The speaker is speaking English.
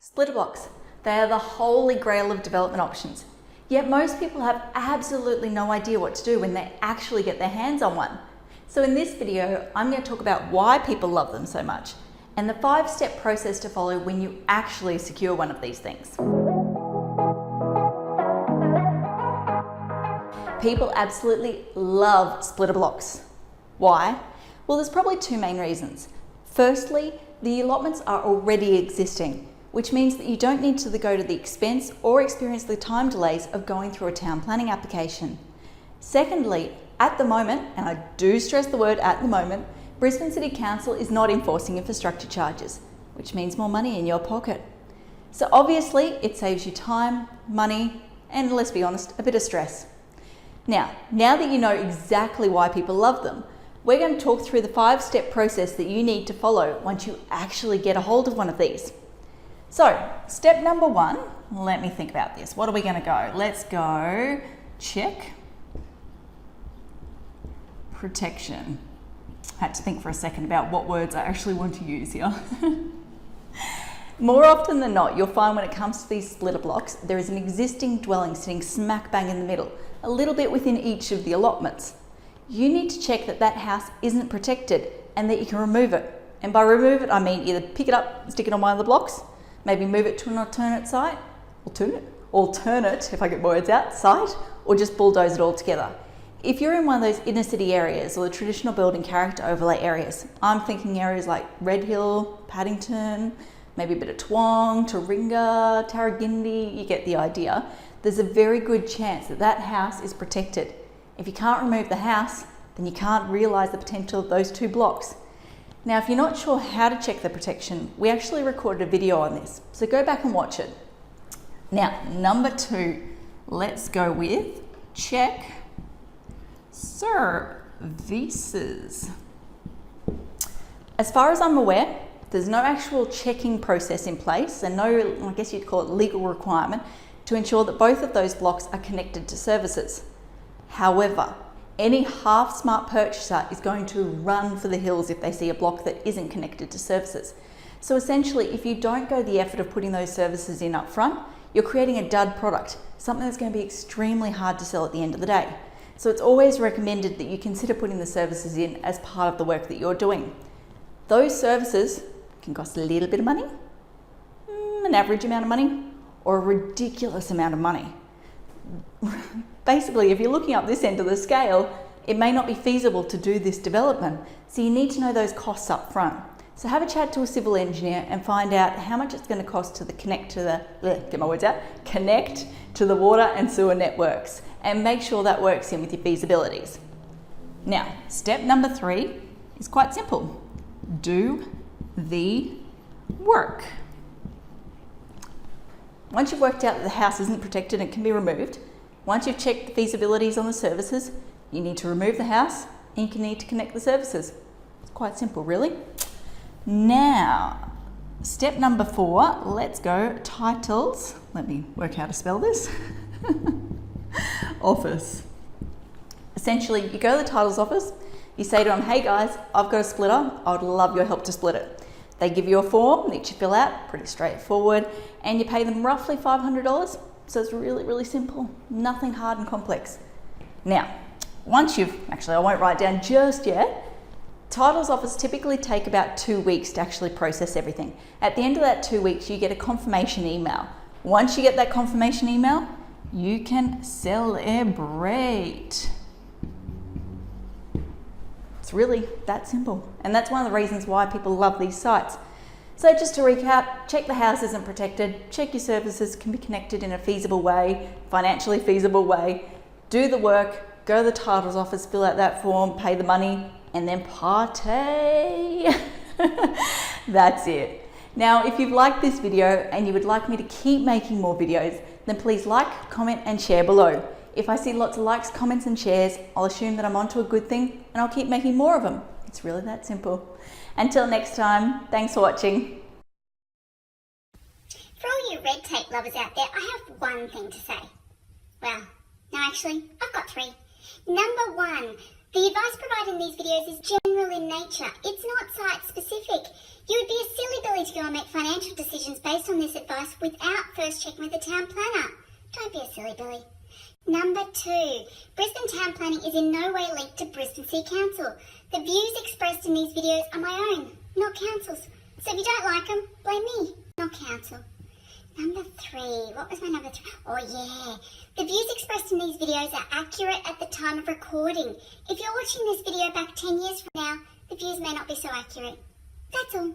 Splitter blocks. They are the holy grail of development options. Yet most people have absolutely no idea what to do when they actually get their hands on one. So in this video, I'm going to talk about why people love them so much and the 5-step process to follow when you actually secure one of these things. People absolutely love splitter blocks. Why? Well, there's probably two main reasons. Firstly, the allotments are already existing, which means that you don't need to go to the expense or experience the time delays of going through a town planning application. Secondly, at the moment, and I do stress the word at the moment, Brisbane City Council is not enforcing infrastructure charges, which means more money in your pocket. So obviously it saves you time, money, and let's be honest, a bit of stress. Now that you know exactly why people love them, we're going to talk through the 5-step process that you need to follow once you actually get a hold of one of these. So, step number 1, let me think about this. What are we going to go? Let's go check protection. I had to think for a second about what words I actually want to use here. More often than not, you'll find when it comes to these splitter blocks, there is an existing dwelling sitting smack bang in the middle, a little bit within each of the allotments. You need to check that that house isn't protected and that you can remove it. And by remove it, I mean either pick it up, stick it on one of the blocks, maybe move it to an alternate if I get words out, site, or just bulldoze it all together. If you're in one of those inner city areas or the traditional building character overlay areas, I'm thinking areas like Red Hill, Paddington, maybe a bit of Twong, Taringa, Tarragindi, you get the idea. There's a very good chance that that house is protected. If you can't remove the house, then you can't realise the potential of those 2 blocks. Now, if you're not sure how to check the protection, we actually recorded a video on this, so go back and watch it. Now, number 2, let's go with check services. As far as I'm aware, there's no actual checking process in place and no, I guess you'd call it legal requirement to ensure that both of those blocks are connected to services. However, any half-smart purchaser is going to run for the hills if they see a block that isn't connected to services. So essentially, if you don't go the effort of putting those services in up front, you're creating a dud product, something that's going to be extremely hard to sell at the end of the day. So it's always recommended that you consider putting the services in as part of the work that you're doing. Those services can cost a little bit of money, an average amount of money, or a ridiculous amount of money. Basically, if you're looking up this end of the scale, it may not be feasible to do this development, so you need to know those costs up front. So have a chat to a civil engineer and find out how much it's going to cost to connect to the water and sewer networks, and make sure that works in with your feasibilities. Now, step number 3 is quite simple. Do the work. Once you've worked out that the house isn't protected and can be removed, once you've checked the feasibilities on the services, you need to remove the house and you need to connect the services. It's quite simple, really. Now, step number 4, let's go titles. Let me work out how to spell this. Office. Essentially, you go to the titles office, you say to them, hey guys, I've got a splitter, I'd love your help to split it. They give you a form that you fill out, pretty straightforward, and you pay them roughly $500. So it's really, really simple, nothing hard and complex. Now, once I won't write it down just yet, titles office typically take about 2 weeks to actually process everything. At the end of that 2 weeks, you get a confirmation email. Once you get that confirmation email, you can celebrate. It's really that simple. And that's one of the reasons why people love these sites. So just to recap, check the house isn't protected, check your services can be connected in a feasible way, financially feasible way, do the work, go to the titles office, fill out that form, pay the money, and then party. That's it. Now, if you've liked this video and you would like me to keep making more videos, then please like, comment, and share below. If I see lots of likes, comments, and shares, I'll assume that I'm onto a good thing and I'll keep making more of them. It's really that simple. Until next time, thanks for watching. For all you red tape lovers out there, I have one thing to say. Well, no, actually, I've got 3. Number 1, the advice provided in these videos is generally general in nature. It's not site specific. You would be a silly Billy to go and make financial decisions based on this advice without first checking with the town planner. Don't be a silly Billy. Number 2, Brisbane town planning is in no way linked to Brisbane City Council. The views expressed in these videos are my own, not council's. So if you don't like them, blame me, not council. Number 3, what was my number 3? Oh yeah, the views expressed in these videos are accurate at the time of recording. If you're watching this video back 10 years from now, the views may not be so accurate. That's all.